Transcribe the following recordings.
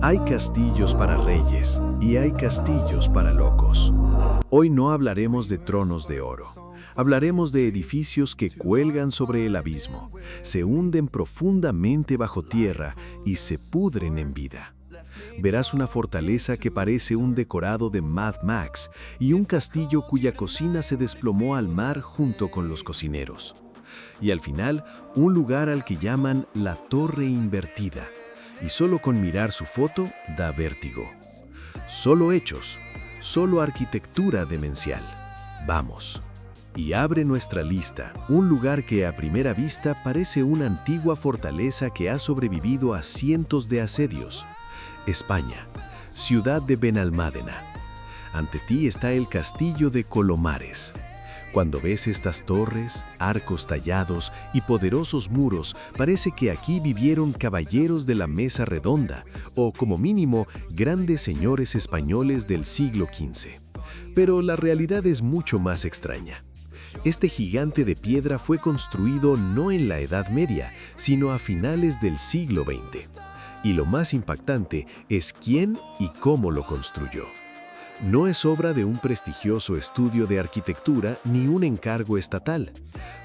Hay castillos para reyes y hay castillos para locos. Hoy no hablaremos de tronos de oro. Hablaremos de edificios que cuelgan sobre el abismo, se hunden profundamente bajo tierra y se pudren en vida. Verás una fortaleza que parece un decorado de Mad Max y un castillo cuya cocina se desplomó al mar junto con los cocineros. Y al final, un lugar al que llaman la Torre Invertida. Y solo con mirar su foto da vértigo. Solo hechos, solo arquitectura demencial. Vamos. Y abre nuestra lista, un lugar que a primera vista parece una antigua fortaleza que ha sobrevivido a cientos de asedios. España, ciudad de Benalmádena. Ante ti está el castillo de Colomares. Cuando ves estas torres, arcos tallados y poderosos muros, parece que aquí vivieron caballeros de la mesa redonda, o como mínimo, grandes señores españoles del siglo XV. Pero la realidad es mucho más extraña. Este gigante de piedra fue construido no en la Edad Media, sino a finales del siglo XX. Y lo más impactante es quién y cómo lo construyó. No es obra de un prestigioso estudio de arquitectura ni un encargo estatal.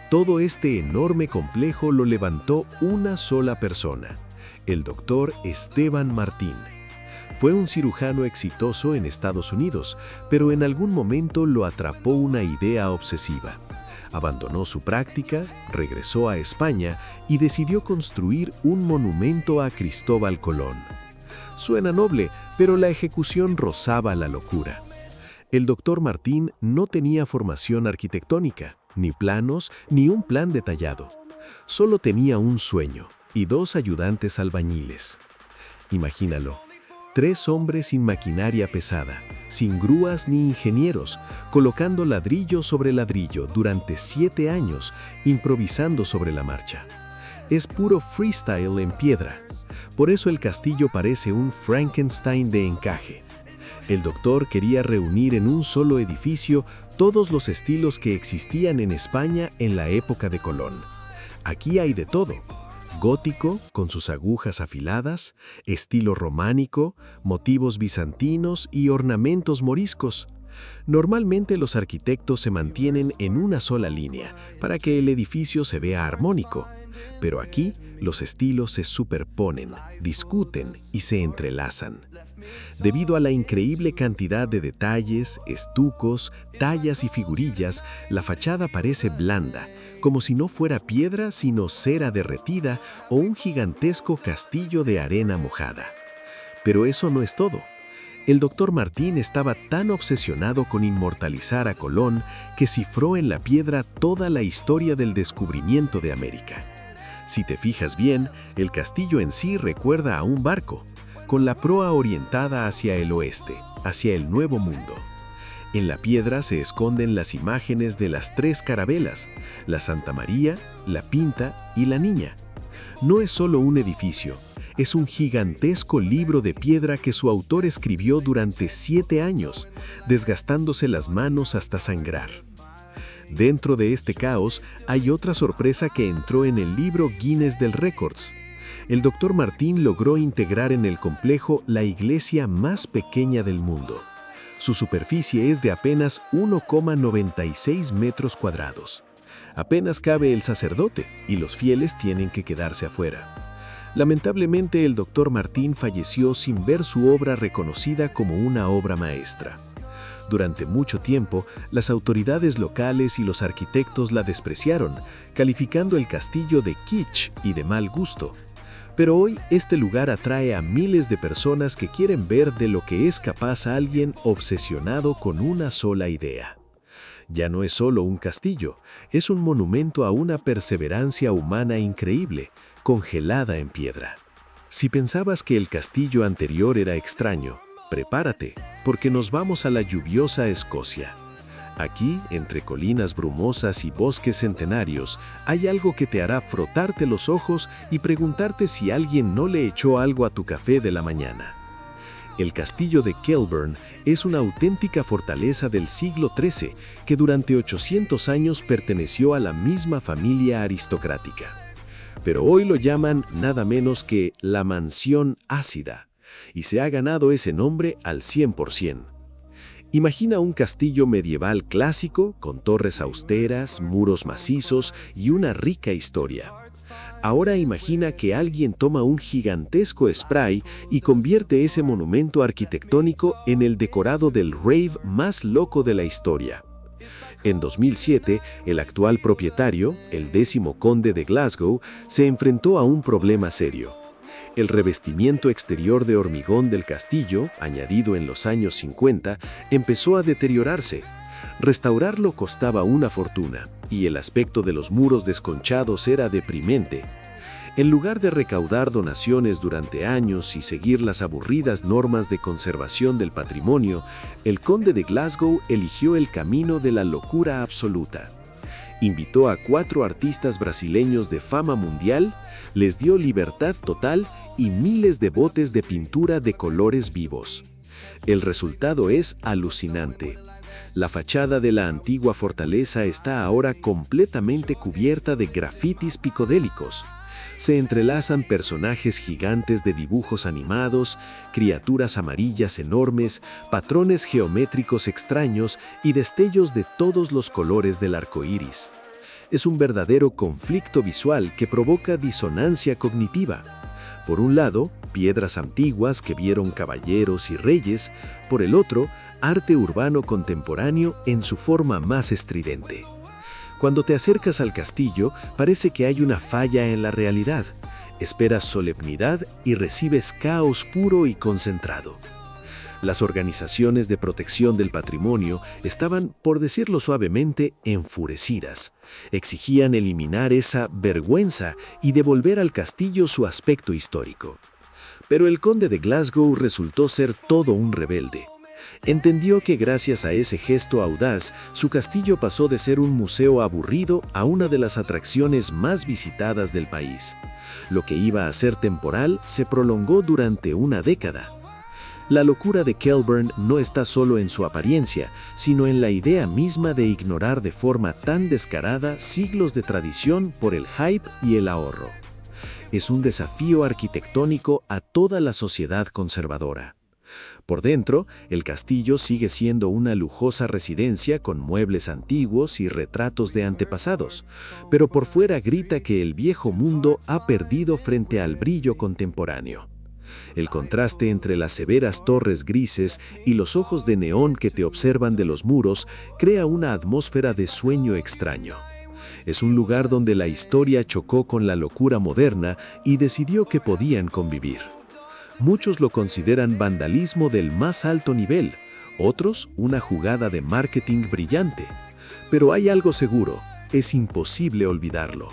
Todo este enorme complejo lo levantó una sola persona, el doctor Esteban Martín. Fue un cirujano exitoso en Estados Unidos, pero en algún momento lo atrapó una idea obsesiva. Abandonó su práctica, regresó a España y decidió construir un monumento a Cristóbal Colón. Suena noble, pero la ejecución rozaba la locura. El doctor Martín no tenía formación arquitectónica, ni planos, ni un plan detallado. Solo tenía un sueño y 2 ayudantes albañiles. Imagínalo, 3 hombres sin maquinaria pesada, sin grúas ni ingenieros, colocando ladrillo sobre ladrillo durante 7 años, improvisando sobre la marcha. Es puro freestyle en piedra. Por eso el castillo parece un Frankenstein de encaje. El doctor quería reunir en un solo edificio todos los estilos que existían en España en la época de Colón. Aquí hay de todo. Gótico, con sus agujas afiladas, estilo románico, motivos bizantinos y ornamentos moriscos. Normalmente los arquitectos se mantienen en una sola línea para que el edificio se vea armónico. Pero aquí los estilos se superponen, discuten y se entrelazan. Debido a la increíble cantidad de detalles, estucos, tallas y figurillas, la fachada parece blanda, como si no fuera piedra sino cera derretida o un gigantesco castillo de arena mojada. Pero eso no es todo. El doctor Martín estaba tan obsesionado con inmortalizar a Colón que cifró en la piedra toda la historia del descubrimiento de América. Si te fijas bien, el castillo en sí recuerda a un barco, con la proa orientada hacia el oeste, hacia el Nuevo Mundo. En la piedra se esconden las imágenes de las 3 carabelas, la Santa María, la Pinta y la Niña. No es solo un edificio, es un gigantesco libro de piedra que su autor escribió durante 7 años, desgastándose las manos hasta sangrar. Dentro de este caos hay otra sorpresa que entró en el libro Guinness del Records. El doctor Martín logró integrar en el complejo la iglesia más pequeña del mundo. Su superficie es de apenas 1,96 metros cuadrados. Apenas cabe el sacerdote y los fieles tienen que quedarse afuera. Lamentablemente, el doctor Martín falleció sin ver su obra reconocida como una obra maestra. Durante mucho tiempo, las autoridades locales y los arquitectos la despreciaron, calificando el castillo de kitsch y de mal gusto. Pero hoy este lugar atrae a miles de personas que quieren ver de lo que es capaz alguien obsesionado con una sola idea. Ya no es solo un castillo, es un monumento a una perseverancia humana increíble, congelada en piedra. Si pensabas que el castillo anterior era extraño, prepárate, porque nos vamos a la lluviosa Escocia. Aquí, entre colinas brumosas y bosques centenarios, hay algo que te hará frotarte los ojos y preguntarte si alguien no le echó algo a tu café de la mañana. El castillo de Kilburn es una auténtica fortaleza del siglo XIII que durante 800 años perteneció a la misma familia aristocrática. Pero hoy lo llaman nada menos que la Mansión Ácida. y se ha ganado ese nombre al 100%. Imagina un castillo medieval clásico con torres austeras, muros macizos y una rica historia. Ahora imagina que alguien toma un gigantesco spray y convierte ese monumento arquitectónico en el decorado del rave más loco de la historia. En 2007, el actual propietario, el 10º conde de Glasgow, se enfrentó a un problema serio. El revestimiento exterior de hormigón del castillo, añadido en los años 50, empezó a deteriorarse. Restaurarlo costaba una fortuna, y el aspecto de los muros desconchados era deprimente. En lugar de recaudar donaciones durante años y seguir las aburridas normas de conservación del patrimonio, el conde de Glasgow eligió el camino de la locura absoluta. Invitó a 4 artistas brasileños de fama mundial, les dio libertad total y miles de botes de pintura de colores vivos. El resultado es alucinante. La fachada de la antigua fortaleza está ahora completamente cubierta de grafitis picodélicos. Se entrelazan personajes gigantes de dibujos animados, criaturas amarillas enormes, patrones geométricos extraños y destellos de todos los colores del arco iris. Es un verdadero conflicto visual que provoca disonancia cognitiva. Por un lado, piedras antiguas que vieron caballeros y reyes, por el otro, arte urbano contemporáneo en su forma más estridente. Cuando te acercas al castillo, parece que hay una falla en la realidad. Esperas solemnidad y recibes caos puro y concentrado. Las organizaciones de protección del patrimonio estaban, por decirlo suavemente, enfurecidas. Exigían eliminar esa vergüenza y devolver al castillo su aspecto histórico. Pero el conde de Glasgow resultó ser todo un rebelde. Entendió que gracias a ese gesto audaz, su castillo pasó de ser un museo aburrido a una de las atracciones más visitadas del país. Lo que iba a ser temporal se prolongó durante una década. La locura de Kilburn no está solo en su apariencia, sino en la idea misma de ignorar de forma tan descarada siglos de tradición por el hype y el ahorro. Es un desafío arquitectónico a toda la sociedad conservadora. Por dentro, el castillo sigue siendo una lujosa residencia con muebles antiguos y retratos de antepasados, pero por fuera grita que el viejo mundo ha perdido frente al brillo contemporáneo. El contraste entre las severas torres grises y los ojos de neón que te observan de los muros crea una atmósfera de sueño extraño. Es un lugar donde la historia chocó con la locura moderna y decidió que podían convivir. Muchos lo consideran vandalismo del más alto nivel, otros una jugada de marketing brillante. Pero hay algo seguro, es imposible olvidarlo.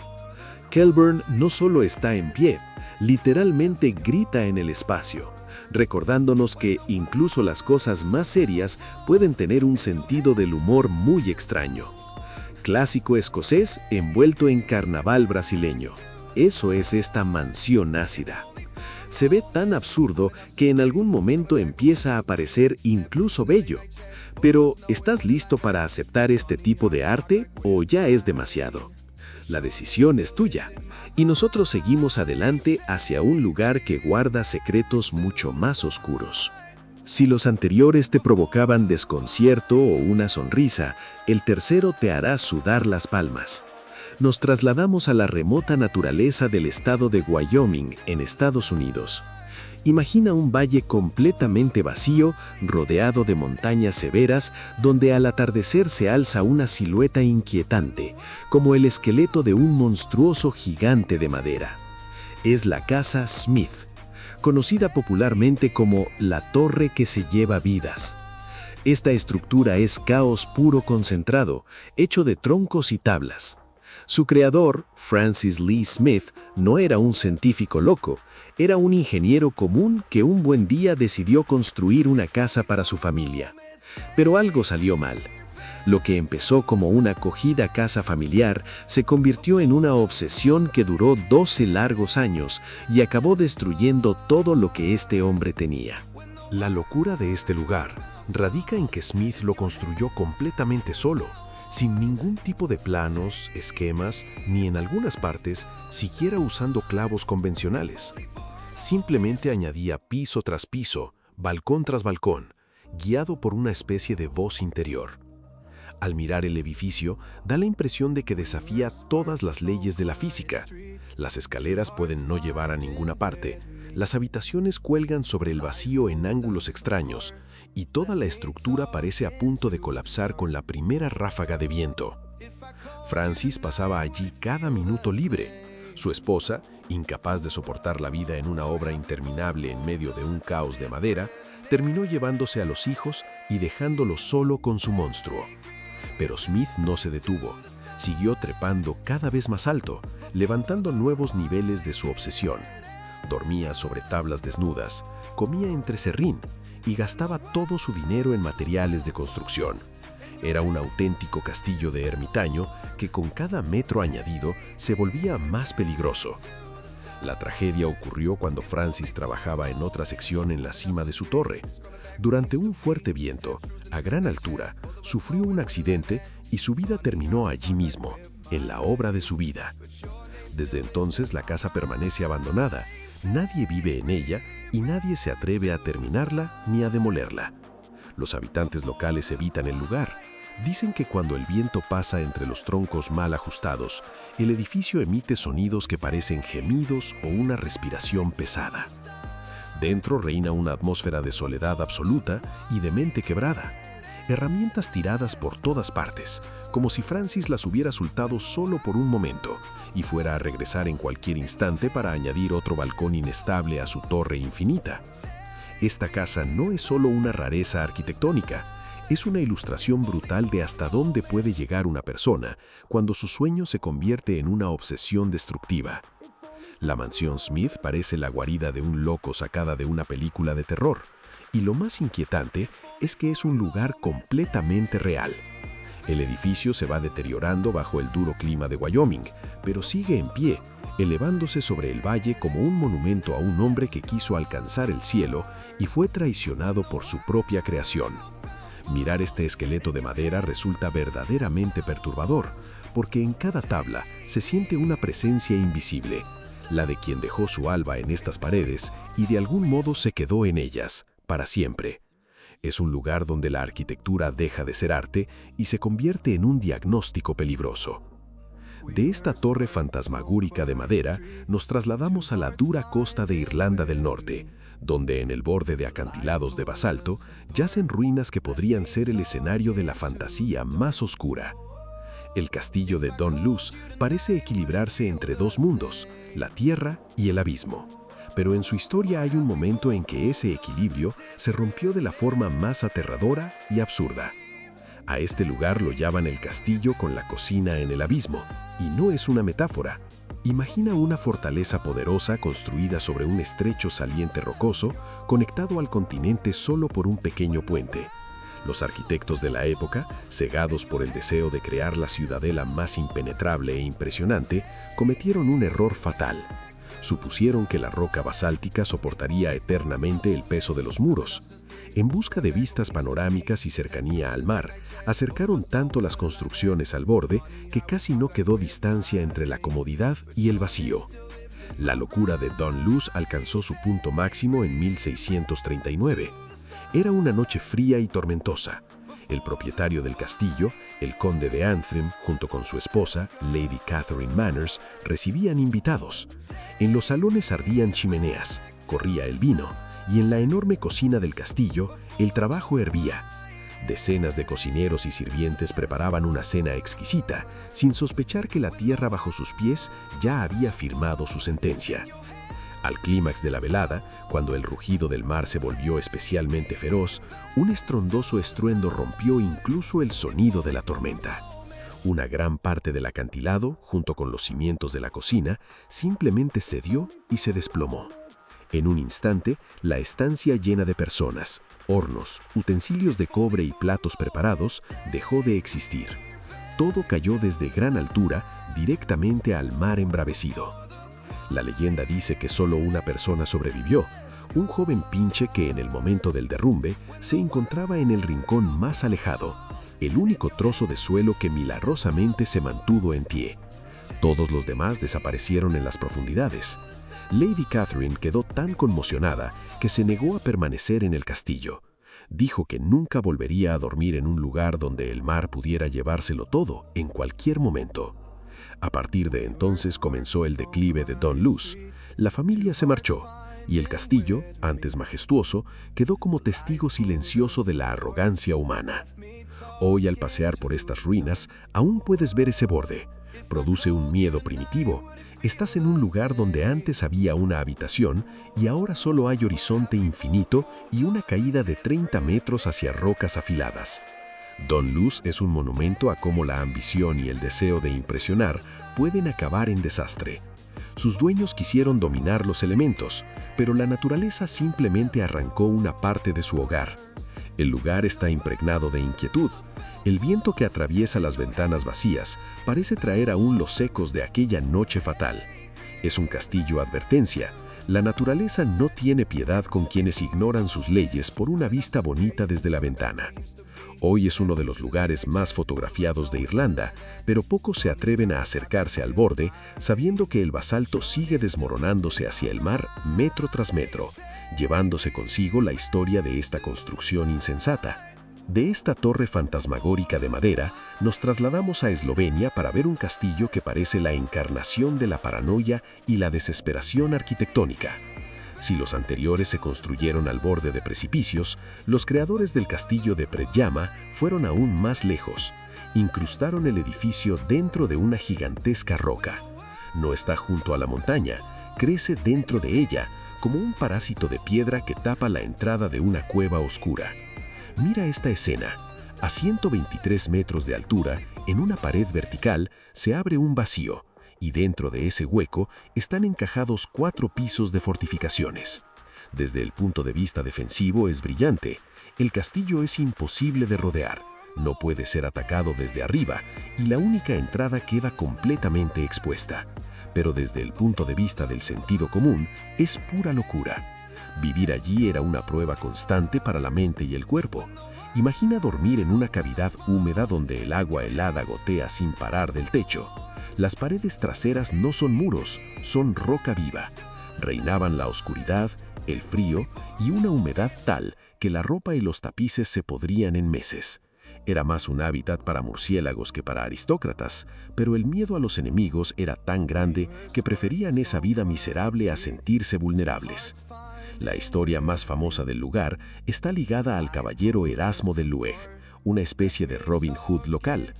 Kilburn no solo está en pie, literalmente grita en el espacio, recordándonos que incluso las cosas más serias pueden tener un sentido del humor muy extraño. Clásico escocés envuelto en carnaval brasileño. Eso es esta mansión ácida. Se ve tan absurdo que en algún momento empieza a parecer incluso bello. Pero, ¿estás listo para aceptar este tipo de arte o ya es demasiado? La decisión es tuya, y nosotros seguimos adelante hacia un lugar que guarda secretos mucho más oscuros. Si los anteriores te provocaban desconcierto o una sonrisa, el tercero te hará sudar las palmas. Nos trasladamos a la remota naturaleza del estado de Wyoming, en Estados Unidos. Imagina un valle completamente vacío, rodeado de montañas severas, donde al atardecer se alza una silueta inquietante, como el esqueleto de un monstruoso gigante de madera. Es la casa Smith, conocida popularmente como la torre que se lleva vidas. Esta estructura es caos puro concentrado, hecho de troncos y tablas. Su creador, Francis Lee Smith, no era un científico loco, era un ingeniero común que un buen día decidió construir una casa para su familia. Pero algo salió mal. Lo que empezó como una acogida casa familiar se convirtió en una obsesión que duró 12 largos años y acabó destruyendo todo lo que este hombre tenía. La locura de este lugar radica en que Smith lo construyó completamente solo, sin ningún tipo de planos, esquemas, ni en algunas partes siquiera usando clavos convencionales. Simplemente añadía piso tras piso, balcón tras balcón, guiado por una especie de voz interior. Al mirar el edificio, da la impresión de que desafía todas las leyes de la física. Las escaleras pueden no llevar a ninguna parte, las habitaciones cuelgan sobre el vacío en ángulos extraños, y toda la estructura parece a punto de colapsar con la primera ráfaga de viento. Francis pasaba allí cada minuto libre. Su esposa, incapaz de soportar la vida en una obra interminable en medio de un caos de madera, terminó llevándose a los hijos y dejándolo solo con su monstruo. Pero Smith no se detuvo. Siguió trepando cada vez más alto, levantando nuevos niveles de su obsesión. Dormía sobre tablas desnudas, comía entre serrín y gastaba todo su dinero en materiales de construcción. Era un auténtico castillo de ermitaño que con cada metro añadido se volvía más peligroso. La tragedia ocurrió cuando Francis trabajaba en otra sección en la cima de su torre. Durante un fuerte viento, a gran altura, sufrió un accidente y su vida terminó allí mismo, en la obra de su vida. Desde entonces la casa permanece abandonada, nadie vive en ella y nadie se atreve a terminarla ni a demolerla. Los habitantes locales evitan el lugar. Dicen que cuando el viento pasa entre los troncos mal ajustados, el edificio emite sonidos que parecen gemidos o una respiración pesada. Dentro reina una atmósfera de soledad absoluta y de mente quebrada. Herramientas tiradas por todas partes, como si Francis las hubiera soltado solo por un momento y fuera a regresar en cualquier instante para añadir otro balcón inestable a su torre infinita. Esta casa no es solo una rareza arquitectónica, es una ilustración brutal de hasta dónde puede llegar una persona cuando su sueño se convierte en una obsesión destructiva. La mansión Smith parece la guarida de un loco sacada de una película de terror, y lo más inquietante es que es un lugar completamente real. El edificio se va deteriorando bajo el duro clima de Wyoming, pero sigue en pie, elevándose sobre el valle como un monumento a un hombre que quiso alcanzar el cielo y fue traicionado por su propia creación. Mirar este esqueleto de madera resulta verdaderamente perturbador, porque en cada tabla se siente una presencia invisible, la de quien dejó su alma en estas paredes y de algún modo se quedó en ellas, para siempre. Es un lugar donde la arquitectura deja de ser arte y se convierte en un diagnóstico peligroso. De esta torre fantasmagórica de madera nos trasladamos a la dura costa de Irlanda del Norte, donde en el borde de acantilados de basalto yacen ruinas que podrían ser el escenario de la fantasía más oscura. El castillo de Dunluce parece equilibrarse entre dos mundos, la tierra y el abismo. Pero en su historia hay un momento en que ese equilibrio se rompió de la forma más aterradora y absurda. A este lugar lo llaman el castillo con la cocina en el abismo, y no es una metáfora. Imagina una fortaleza poderosa construida sobre un estrecho saliente rocoso, conectado al continente solo por un pequeño puente. Los arquitectos de la época, cegados por el deseo de crear la ciudadela más impenetrable e impresionante, cometieron un error fatal. Supusieron que la roca basáltica soportaría eternamente el peso de los muros. En busca de vistas panorámicas y cercanía al mar, acercaron tanto las construcciones al borde que casi no quedó distancia entre la comodidad y el vacío. La locura de Dunluce alcanzó su punto máximo en 1639. Era una noche fría y tormentosa. El propietario del castillo, el conde de Antrim, junto con su esposa, Lady Catherine Manners, recibían invitados. En los salones ardían chimeneas, corría el vino, y en la enorme cocina del castillo, el trabajo hervía. Decenas de cocineros y sirvientes preparaban una cena exquisita, sin sospechar que la tierra bajo sus pies ya había firmado su sentencia. Al clímax de la velada, cuando el rugido del mar se volvió especialmente feroz, un estrondoso estruendo rompió incluso el sonido de la tormenta. Una gran parte del acantilado, junto con los cimientos de la cocina, simplemente cedió y se desplomó. En un instante, la estancia llena de personas, hornos, utensilios de cobre y platos preparados dejó de existir. Todo cayó desde gran altura directamente al mar embravecido. La leyenda dice que solo una persona sobrevivió, un joven pinche que en el momento del derrumbe se encontraba en el rincón más alejado, el único trozo de suelo que milagrosamente se mantuvo en pie. Todos los demás desaparecieron en las profundidades. Lady Catherine quedó tan conmocionada que se negó a permanecer en el castillo. Dijo que nunca volvería a dormir en un lugar donde el mar pudiera llevárselo todo en cualquier momento. A partir de entonces comenzó el declive de Don Luce. La familia se marchó y el castillo, antes majestuoso, quedó como testigo silencioso de la arrogancia humana. Hoy, al pasear por estas ruinas, aún puedes ver ese borde. Produce un miedo primitivo. Estás en un lugar donde antes había una habitación y ahora solo hay horizonte infinito y una caída de 30 metros hacia rocas afiladas. Don Luce es un monumento a cómo la ambición y el deseo de impresionar pueden acabar en desastre. Sus dueños quisieron dominar los elementos, pero la naturaleza simplemente arrancó una parte de su hogar. El lugar está impregnado de inquietud. El viento que atraviesa las ventanas vacías parece traer aún los ecos de aquella noche fatal. Es un castillo advertencia. La naturaleza no tiene piedad con quienes ignoran sus leyes por una vista bonita desde la ventana. Hoy es uno de los lugares más fotografiados de Irlanda, pero pocos se atreven a acercarse al borde, sabiendo que el basalto sigue desmoronándose hacia el mar metro tras metro, llevándose consigo la historia de esta construcción insensata. De esta torre fantasmagórica de madera, nos trasladamos a Eslovenia para ver un castillo que parece la encarnación de la paranoia y la desesperación arquitectónica. Si los anteriores se construyeron al borde de precipicios, los creadores del castillo de Predjama fueron aún más lejos. Incrustaron el edificio dentro de una gigantesca roca. No está junto a la montaña, crece dentro de ella, como un parásito de piedra que tapa la entrada de una cueva oscura. Mira esta escena. A 123 metros de altura, en una pared vertical, se abre un vacío, y dentro de ese hueco están encajados 4 pisos de fortificaciones. Desde el punto de vista defensivo es brillante. El castillo es imposible de rodear, no puede ser atacado desde arriba y la única entrada queda completamente expuesta. Pero desde el punto de vista del sentido común, es pura locura. Vivir allí era una prueba constante para la mente y el cuerpo. Imagina dormir en una cavidad húmeda donde el agua helada gotea sin parar del techo. Las paredes traseras no son muros, son roca viva. Reinaban la oscuridad, el frío y una humedad tal que la ropa y los tapices se podrían en meses. Era más un hábitat para murciélagos que para aristócratas, pero el miedo a los enemigos era tan grande que preferían esa vida miserable a sentirse vulnerables. La historia más famosa del lugar está ligada al caballero Erasmo de Lueg, una especie de Robin Hood local.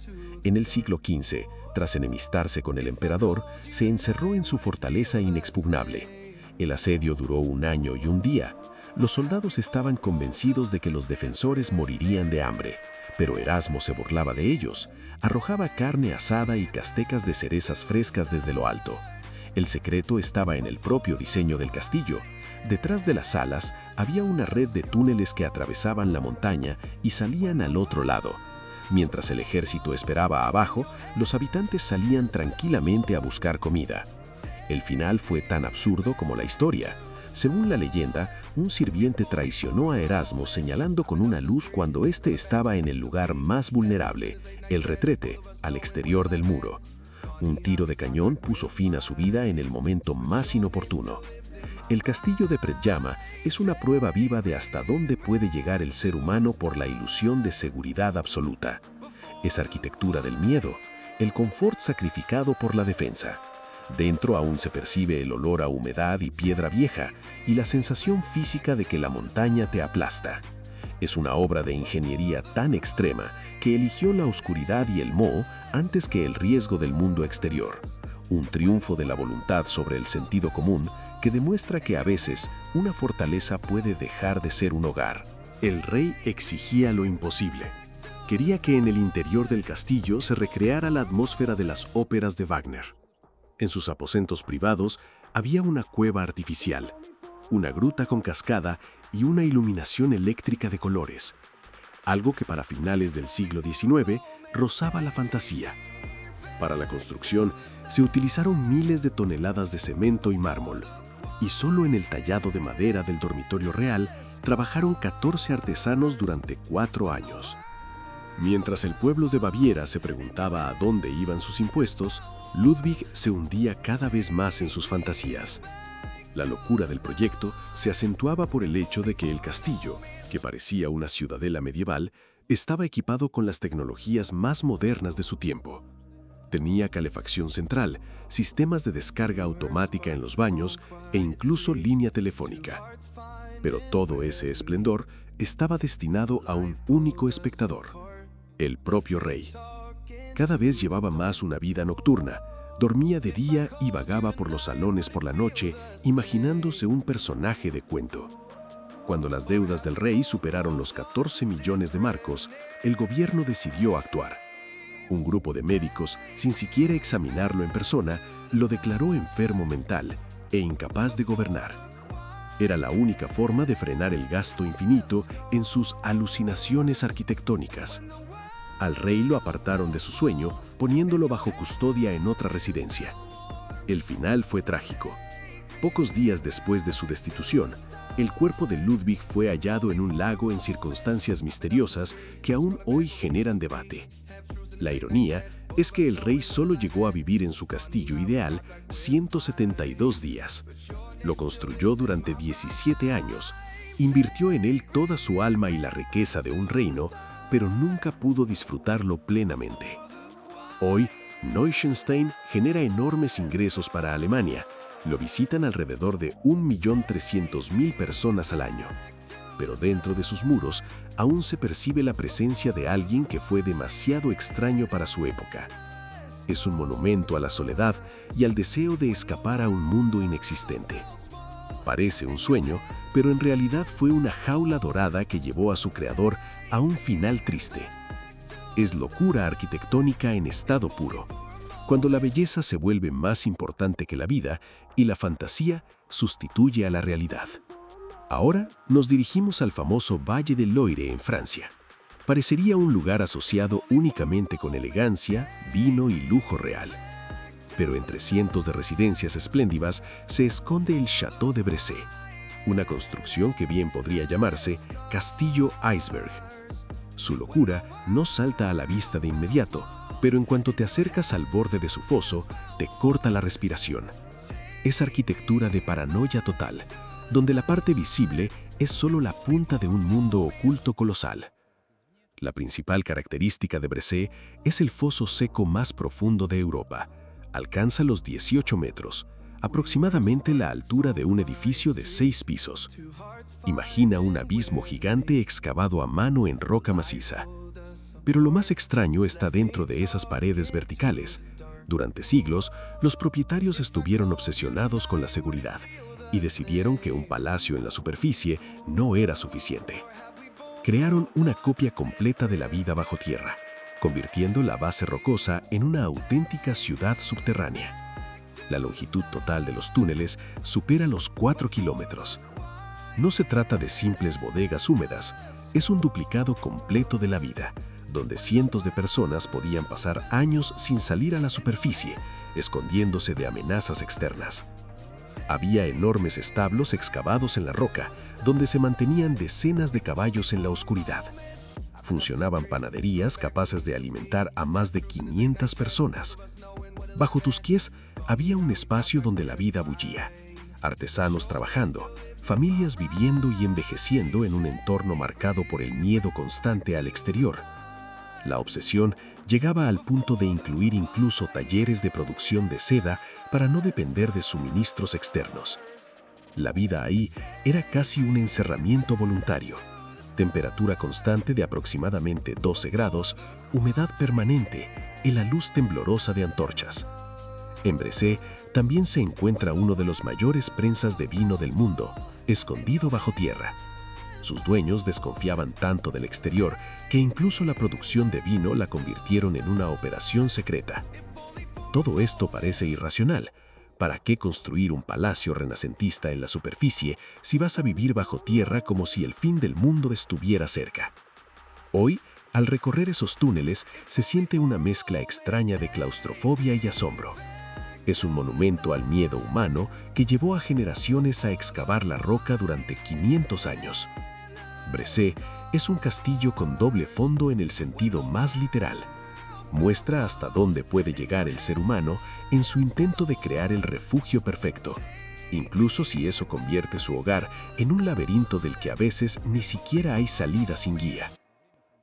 En el siglo XV, tras enemistarse con el emperador, se encerró en su fortaleza inexpugnable. El asedio duró 1 año y 1 día. Los soldados estaban convencidos de que los defensores morirían de hambre, pero Erasmo se burlaba de ellos. Arrojaba carne asada y castecas de cerezas frescas desde lo alto. El secreto estaba en el propio diseño del castillo. Detrás de las salas había una red de túneles que atravesaban la montaña y salían al otro lado. Mientras el ejército esperaba abajo, los habitantes salían tranquilamente a buscar comida. El final fue tan absurdo como la historia. Según la leyenda, un sirviente traicionó a Erasmo señalando con una luz cuando éste estaba en el lugar más vulnerable, el retrete, al exterior del muro. Un tiro de cañón puso fin a su vida en el momento más inoportuno. El castillo de Predjama es una prueba viva de hasta dónde puede llegar el ser humano por la ilusión de seguridad absoluta. Es arquitectura del miedo, el confort sacrificado por la defensa. Dentro aún se percibe el olor a humedad y piedra vieja y la sensación física de que la montaña te aplasta. Es una obra de ingeniería tan extrema que eligió la oscuridad y el moho antes que el riesgo del mundo exterior. Un triunfo de la voluntad sobre el sentido común que demuestra que a veces una fortaleza puede dejar de ser un hogar. El rey exigía lo imposible. Quería que en el interior del castillo se recreara la atmósfera de las óperas de Wagner. En sus aposentos privados había una cueva artificial, una gruta con cascada y una iluminación eléctrica de colores, algo que para finales del siglo XIX rozaba la fantasía. Para la construcción se utilizaron miles de toneladas de cemento y mármol, y solo en el tallado de madera del dormitorio real trabajaron 14 artesanos durante 4 años. Mientras el pueblo de Baviera se preguntaba a dónde iban sus impuestos, Ludwig se hundía cada vez más en sus fantasías. La locura del proyecto se acentuaba por el hecho de que el castillo, que parecía una ciudadela medieval, estaba equipado con las tecnologías más modernas de su tiempo. Tenía calefacción central, sistemas de descarga automática en los baños e incluso línea telefónica. Pero todo ese esplendor estaba destinado a un único espectador, el propio rey. Cada vez llevaba más una vida nocturna, dormía de día y vagaba por los salones por la noche, imaginándose un personaje de cuento. Cuando las deudas del rey superaron los 14 millones de marcos, el gobierno decidió actuar. Un grupo de médicos, sin siquiera examinarlo en persona, lo declaró enfermo mental e incapaz de gobernar. Era la única forma de frenar el gasto infinito en sus alucinaciones arquitectónicas. Al rey lo apartaron de su sueño, poniéndolo bajo custodia en otra residencia. El final fue trágico. Pocos días después de su destitución, el cuerpo de Ludwig fue hallado en un lago en circunstancias misteriosas que aún hoy generan debate. La ironía es que el rey solo llegó a vivir en su castillo ideal 172 días. Lo construyó durante 17 años, invirtió en él toda su alma y la riqueza de un reino, pero nunca pudo disfrutarlo plenamente. Hoy, Neuschwanstein genera enormes ingresos para Alemania. Lo visitan alrededor de 1.300.000 personas al año. Pero dentro de sus muros aún se percibe la presencia de alguien que fue demasiado extraño para su época. Es un monumento a la soledad y al deseo de escapar a un mundo inexistente. Parece un sueño, pero en realidad fue una jaula dorada que llevó a su creador a un final triste. Es locura arquitectónica en estado puro, cuando la belleza se vuelve más importante que la vida y la fantasía sustituye a la realidad. Ahora nos dirigimos al famoso Valle del Loire en Francia. Parecería un lugar asociado únicamente con elegancia, vino y lujo real. Pero entre cientos de residencias espléndidas se esconde el Château de Bressé, una construcción que bien podría llamarse Castillo Iceberg. Su locura no salta a la vista de inmediato, pero en cuanto te acercas al borde de su foso, te corta la respiración. Es arquitectura de paranoia total, donde la parte visible es solo la punta de un mundo oculto colosal. La principal característica de Bressé es el foso seco más profundo de Europa. Alcanza los 18 metros, aproximadamente la altura de un edificio de 6 pisos. Imagina un abismo gigante excavado a mano en roca maciza. Pero lo más extraño está dentro de esas paredes verticales. Durante siglos, los propietarios estuvieron obsesionados con la seguridad y decidieron que un palacio en la superficie no era suficiente. Crearon una copia completa de la vida bajo tierra, convirtiendo la base rocosa en una auténtica ciudad subterránea. La longitud total de los túneles supera los 4 kilómetros. No se trata de simples bodegas húmedas, es un duplicado completo de la vida, donde cientos de personas podían pasar años sin salir a la superficie, escondiéndose de amenazas externas. Había enormes establos excavados en la roca, donde se mantenían decenas de caballos en la oscuridad. Funcionaban panaderías capaces de alimentar a más de 500 personas. Bajo tus pies había un espacio donde la vida bullía. Artesanos trabajando, familias viviendo y envejeciendo en un entorno marcado por el miedo constante al exterior. La obsesión llegaba al punto de incluir incluso talleres de producción de seda para no depender de suministros externos. La vida ahí era casi un encerramiento voluntario. Temperatura constante de aproximadamente 12 grados, humedad permanente y la luz temblorosa de antorchas. En Bressé también se encuentra uno de los mayores prensas de vino del mundo, escondido bajo tierra. Sus dueños desconfiaban tanto del exterior que incluso la producción de vino la convirtieron en una operación secreta. Todo esto parece irracional. ¿Para qué construir un palacio renacentista en la superficie si vas a vivir bajo tierra como si el fin del mundo estuviera cerca? Hoy, al recorrer esos túneles, se siente una mezcla extraña de claustrofobia y asombro. Es un monumento al miedo humano que llevó a generaciones a excavar la roca durante 500 años. Bressé es un castillo con doble fondo en el sentido más literal. Muestra hasta dónde puede llegar el ser humano en su intento de crear el refugio perfecto, incluso si eso convierte su hogar en un laberinto del que a veces ni siquiera hay salida sin guía.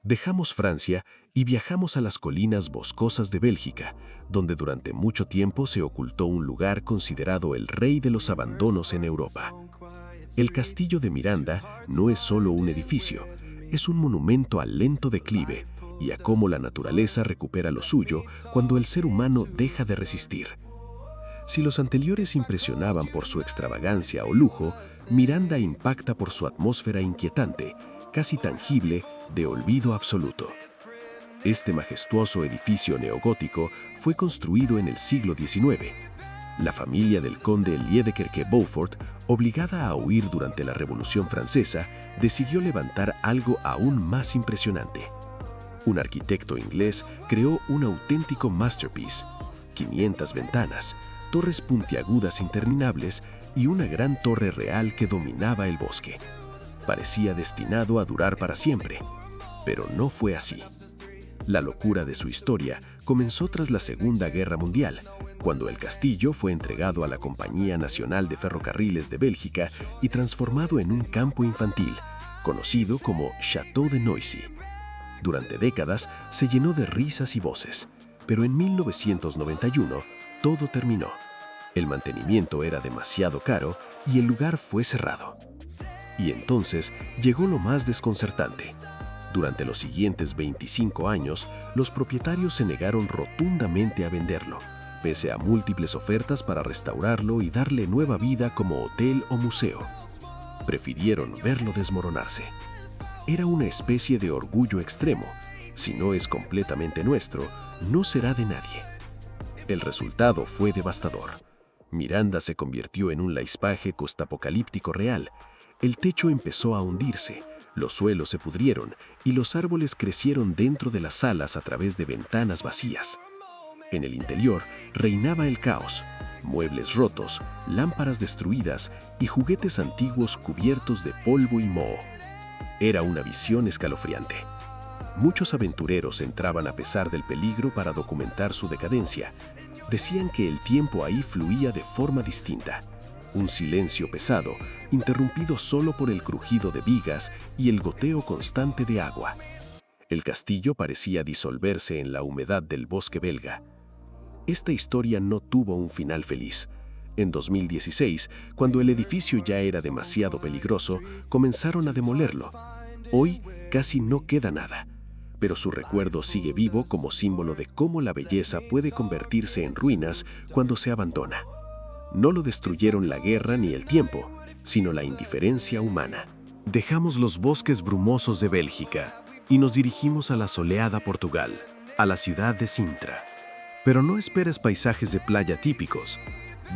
Dejamos Francia y viajamos a las colinas boscosas de Bélgica, donde durante mucho tiempo se ocultó un lugar considerado el rey de los abandonos en Europa. El castillo de Miranda no es solo un edificio, es un monumento al lento declive y a cómo la naturaleza recupera lo suyo cuando el ser humano deja de resistir. Si los anteriores impresionaban por su extravagancia o lujo, Miranda impacta por su atmósfera inquietante, casi tangible, de olvido absoluto. Este majestuoso edificio neogótico fue construido en el siglo XIX. La familia del conde Liedekerke-Beaufort, obligada a huir durante la Revolución Francesa, decidió levantar algo aún más impresionante. Un arquitecto inglés creó un auténtico masterpiece: 500 ventanas, torres puntiagudas interminables y una gran torre real que dominaba el bosque. Parecía destinado a durar para siempre, pero no fue así. La locura de su historia comenzó tras la Segunda Guerra Mundial, cuando el castillo fue entregado a la Compañía Nacional de Ferrocarriles de Bélgica y transformado en un campo infantil, conocido como Château de Noisy. Durante décadas se llenó de risas y voces, pero en 1991 todo terminó. El mantenimiento era demasiado caro y el lugar fue cerrado. Y entonces llegó lo más desconcertante. Durante los siguientes 25 años, los propietarios se negaron rotundamente a venderlo, pese a múltiples ofertas para restaurarlo y darle nueva vida como hotel o museo. Prefirieron verlo desmoronarse. Era una especie de orgullo extremo. Si no es completamente nuestro, no será de nadie. El resultado fue devastador. Miranda se convirtió en un laispaje postapocalíptico real. El techo empezó a hundirse, los suelos se pudrieron y los árboles crecieron dentro de las salas a través de ventanas vacías. En el interior reinaba el caos: muebles rotos, lámparas destruidas y juguetes antiguos cubiertos de polvo y moho. Era una visión escalofriante. Muchos aventureros entraban a pesar del peligro para documentar su decadencia. Decían que el tiempo ahí fluía de forma distinta. Un silencio pesado, interrumpido solo por el crujido de vigas y el goteo constante de agua. El castillo parecía disolverse en la humedad del bosque belga. Esta historia no tuvo un final feliz. En 2016, cuando el edificio ya era demasiado peligroso, comenzaron a demolerlo. Hoy casi no queda nada, pero su recuerdo sigue vivo como símbolo de cómo la belleza puede convertirse en ruinas cuando se abandona. No lo destruyeron la guerra ni el tiempo, sino la indiferencia humana. Dejamos los bosques brumosos de Bélgica y nos dirigimos a la soleada Portugal, a la ciudad de Sintra. Pero no esperes paisajes de playa típicos.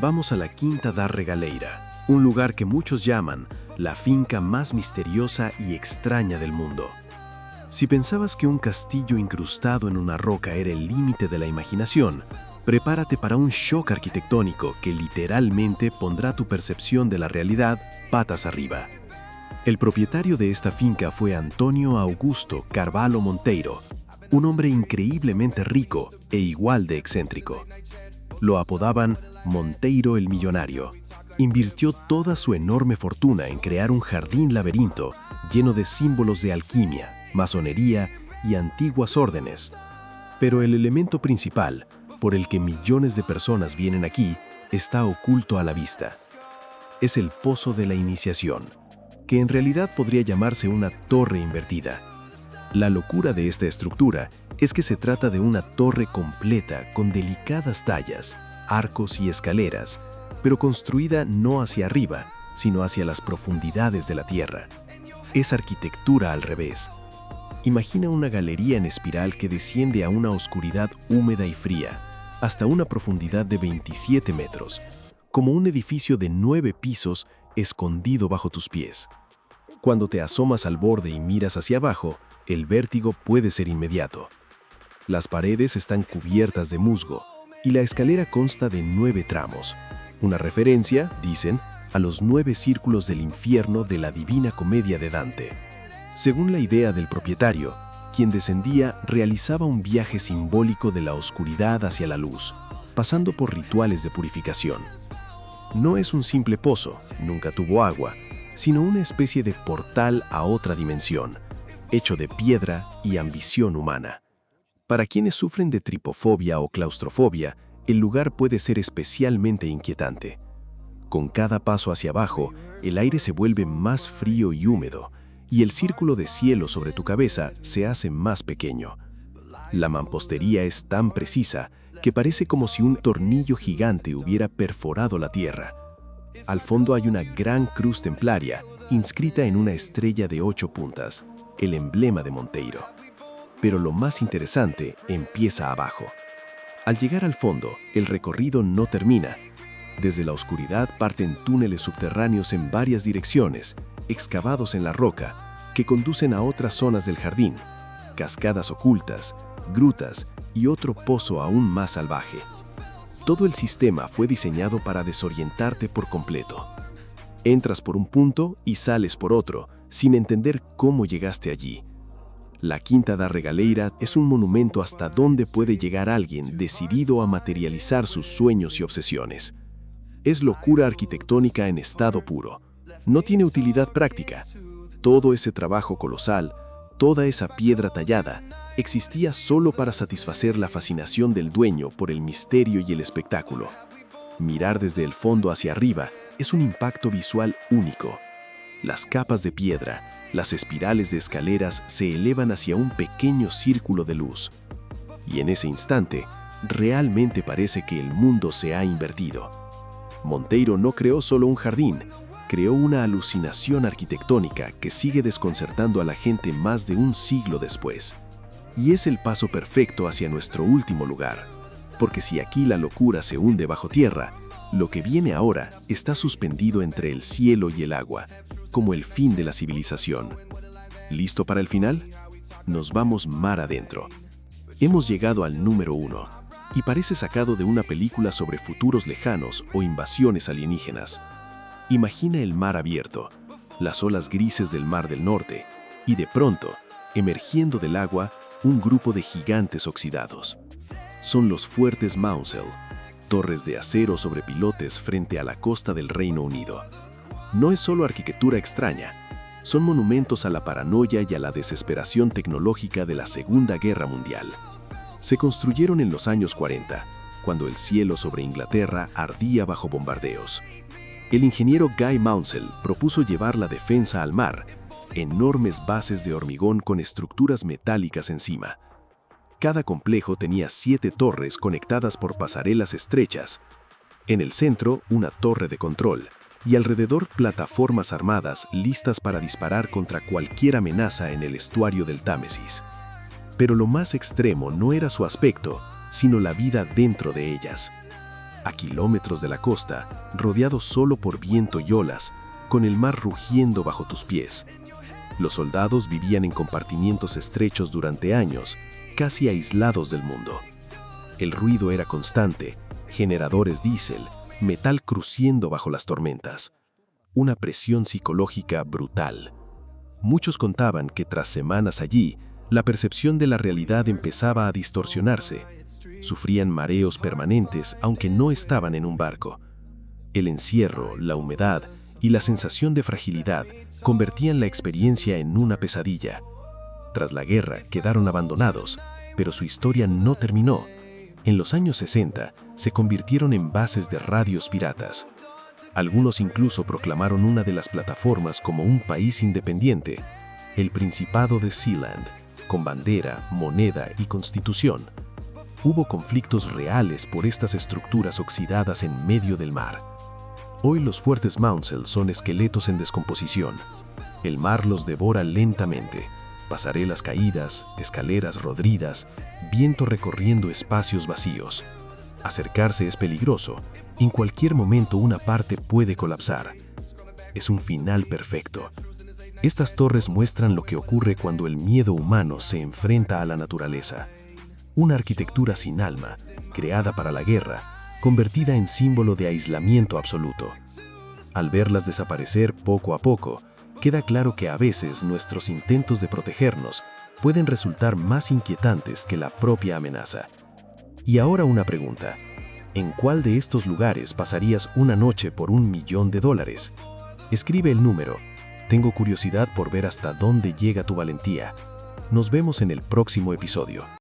Vamos a la Quinta da Regaleira, un lugar que muchos llaman la finca más misteriosa y extraña del mundo. Si pensabas que un castillo incrustado en una roca era el límite de la imaginación, prepárate para un shock arquitectónico que literalmente pondrá tu percepción de la realidad patas arriba. El propietario de esta finca fue Antonio Augusto Carvalho Monteiro, un hombre increíblemente rico e igual de excéntrico. Lo apodaban Monteiro el Millonario. Invirtió toda su enorme fortuna en crear un jardín laberinto lleno de símbolos de alquimia, masonería y antiguas órdenes. Pero el elemento principal, por el que millones de personas vienen aquí, está oculto a la vista. Es el Pozo de la Iniciación, que en realidad podría llamarse una torre invertida. La locura de esta estructura es que se trata de una torre completa con delicadas tallas, arcos y escaleras, pero construida no hacia arriba, sino hacia las profundidades de la tierra. Es arquitectura al revés. Imagina una galería en espiral que desciende a una oscuridad húmeda y fría, hasta una profundidad de 27 metros, como un edificio de 9 pisos escondido bajo tus pies. Cuando te asomas al borde y miras hacia abajo, el vértigo puede ser inmediato. Las paredes están cubiertas de musgo y la escalera consta de 9 tramos, una referencia, dicen, a los 9 círculos del infierno de la Divina Comedia de Dante. Según la idea del propietario, quien descendía realizaba un viaje simbólico de la oscuridad hacia la luz, pasando por rituales de purificación. No es un simple pozo, nunca tuvo agua, sino una especie de portal a otra dimensión, hecho de piedra y ambición humana. Para quienes sufren de tripofobia o claustrofobia, el lugar puede ser especialmente inquietante. Con cada paso hacia abajo, el aire se vuelve más frío y húmedo, y el círculo de cielo sobre tu cabeza se hace más pequeño. La mampostería es tan precisa que parece como si un tornillo gigante hubiera perforado la tierra. Al fondo hay una gran cruz templaria, inscrita en una estrella de 8 puntas, el emblema de Monteiro. Pero lo más interesante empieza abajo. Al llegar al fondo, el recorrido no termina. Desde la oscuridad parten túneles subterráneos en varias direcciones, excavados en la roca, que conducen a otras zonas del jardín, cascadas ocultas, grutas y otro pozo aún más salvaje. Todo el sistema fue diseñado para desorientarte por completo. Entras por un punto y sales por otro, sin entender cómo llegaste allí. La Quinta da Regaleira es un monumento hasta donde puede llegar alguien decidido a materializar sus sueños y obsesiones. Es locura arquitectónica en estado puro. No tiene utilidad práctica. Todo ese trabajo colosal, toda esa piedra tallada, existía solo para satisfacer la fascinación del dueño por el misterio y el espectáculo. Mirar desde el fondo hacia arriba es un impacto visual único. Las capas de piedra, las espirales de escaleras se elevan hacia un pequeño círculo de luz. Y en ese instante, realmente parece que el mundo se ha invertido. Monteiro no creó solo un jardín, creó una alucinación arquitectónica que sigue desconcertando a la gente más de un siglo después. Y es el paso perfecto hacia nuestro último lugar, porque si aquí la locura se hunde bajo tierra, lo que viene ahora está suspendido entre el cielo y el agua, como el fin de la civilización. ¿Listo para el final? Nos vamos mar adentro. Hemos llegado al número 1, y parece sacado de una película sobre futuros lejanos o invasiones alienígenas. Imagina el mar abierto, las olas grises del Mar del Norte, y de pronto, emergiendo del agua, un grupo de gigantes oxidados. Son los fuertes Maunsell, torres de acero sobre pilotes frente a la costa del Reino Unido. No es solo arquitectura extraña, son monumentos a la paranoia y a la desesperación tecnológica de la Segunda Guerra Mundial. Se construyeron en los años 40, cuando el cielo sobre Inglaterra ardía bajo bombardeos. El ingeniero Guy Maunsell propuso llevar la defensa al mar, enormes bases de hormigón con estructuras metálicas encima. Cada complejo tenía 7 torres conectadas por pasarelas estrechas. En el centro, una torre de control, y alrededor plataformas armadas listas para disparar contra cualquier amenaza en el estuario del Támesis. Pero lo más extremo no era su aspecto, sino la vida dentro de ellas. A kilómetros de la costa, rodeado solo por viento y olas, con el mar rugiendo bajo tus pies. Los soldados vivían en compartimientos estrechos durante años, casi aislados del mundo. El ruido era constante, generadores diésel, metal crujiendo bajo las tormentas. Una presión psicológica brutal. Muchos contaban que tras semanas allí, la percepción de la realidad empezaba a distorsionarse. Sufrían mareos permanentes aunque no estaban en un barco. El encierro, la humedad y la sensación de fragilidad convertían la experiencia en una pesadilla. Tras la guerra quedaron abandonados, pero su historia no terminó. En los años 60 se convirtieron en bases de radios piratas. Algunos incluso proclamaron una de las plataformas como un país independiente, el Principado de Sealand, con bandera, moneda y constitución. Hubo conflictos reales por estas estructuras oxidadas en medio del mar. Hoy los fuertes Maunsell son esqueletos en descomposición. El mar los devora lentamente. Pasarelas caídas, escaleras rodridas, viento recorriendo espacios vacíos. Acercarse es peligroso. En cualquier momento una parte puede colapsar. Es un final perfecto. Estas torres muestran lo que ocurre cuando el miedo humano se enfrenta a la naturaleza. Una arquitectura sin alma, creada para la guerra, convertida en símbolo de aislamiento absoluto. Al verlas desaparecer poco a poco, queda claro que a veces nuestros intentos de protegernos pueden resultar más inquietantes que la propia amenaza. Y ahora una pregunta. ¿En cuál de estos lugares pasarías una noche por $1.000.000? Escribe el número. Tengo curiosidad por ver hasta dónde llega tu valentía. Nos vemos en el próximo episodio.